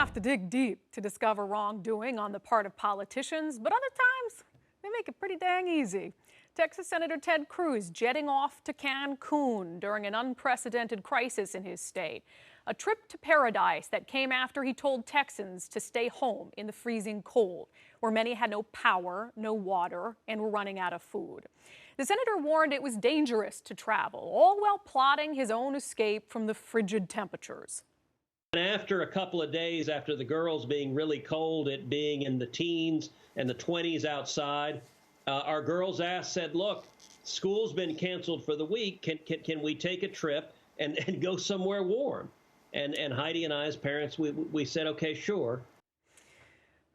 have to dig deep to discover wrongdoing on the part of politicians, but other times they make it pretty dang easy. Texas Senator Ted Cruz jetting off to Cancun during an unprecedented crisis in his state. A trip to paradise that came after he told Texans to stay home in the freezing cold, where many had no power, no water, and were running out of food. The senator warned it was dangerous to travel, all while plotting his own escape from the frigid temperatures. After a couple of days after the girls being really cold, it being in the teens and the 20s outside, our girls said, look, school's been canceled for the week. Can we take a trip and go somewhere warm? And Heidi and I, as parents, we said, OK, sure.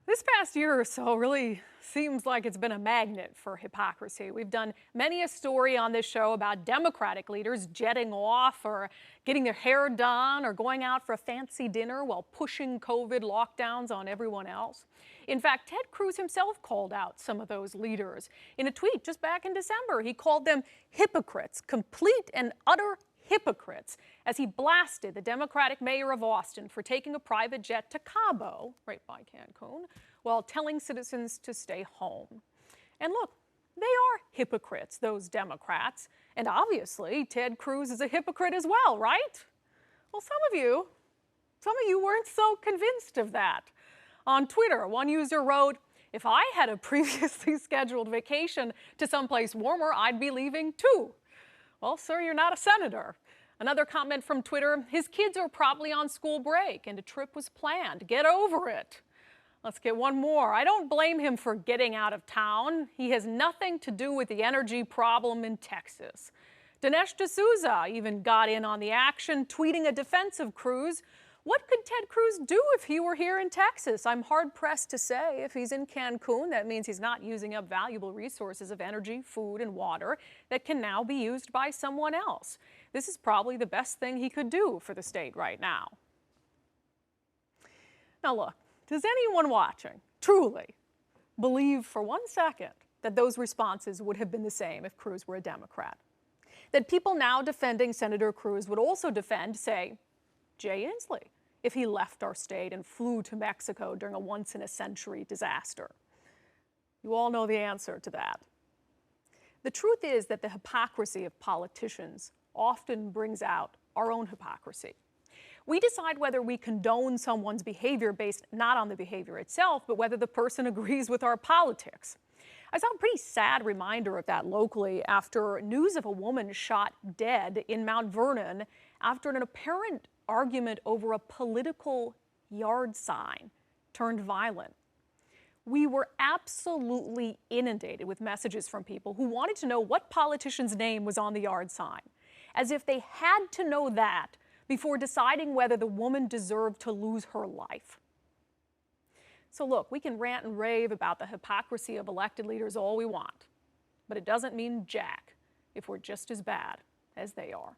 This past year or so really seems like it's been a magnet for hypocrisy. We've done many a story on this show about Democratic leaders jetting off or getting their hair done or going out for a fancy dinner while pushing COVID lockdowns on everyone else. In fact, Ted Cruz himself called out some of those leaders. In a tweet just back in December, he called them hypocrites, complete and utter hypocrites, as he blasted the Democratic mayor of Austin for taking a private jet to Cabo, right by Cancun, while telling citizens to stay home. And look, they are hypocrites, those Democrats. And obviously, Ted Cruz is a hypocrite as well, right? Well, some of you weren't so convinced of that. On Twitter, one user wrote, "If I had a previously scheduled vacation to someplace warmer, I'd be leaving too." Well, sir, you're not a senator. Another comment from Twitter, "His kids are probably on school break and a trip was planned. Get over it." Let's get one more. "I don't blame him for getting out of town. He has nothing to do with the energy problem in Texas." Dinesh D'Souza even got in on the action, tweeting a defense of Cruz. "What could Ted Cruz do if he were here in Texas? I'm hard-pressed to say. If he's in Cancun, that means he's not using up valuable resources of energy, food, and water that can now be used by someone else. This is probably the best thing he could do for the state right now." Now look, does anyone watching truly believe for 1 second that those responses would have been the same if Cruz were a Democrat? That people now defending Senator Cruz would also defend, say, Jay Inslee, if he left our state and flew to Mexico during a once-in-a-century disaster? You all know the answer to that. The truth is that the hypocrisy of politicians often brings out our own hypocrisy. We decide whether we condone someone's behavior based not on the behavior itself, but whether the person agrees with our politics. I saw a pretty sad reminder of that locally after news of a woman shot dead in Mount Vernon after an apparent argument over a political yard sign turned violent. We were absolutely inundated with messages from people who wanted to know what politician's name was on the yard sign, as if they had to know that before deciding whether the woman deserved to lose her life. So look, we can rant and rave about the hypocrisy of elected leaders all we want, but it doesn't mean jack if we're just as bad as they are.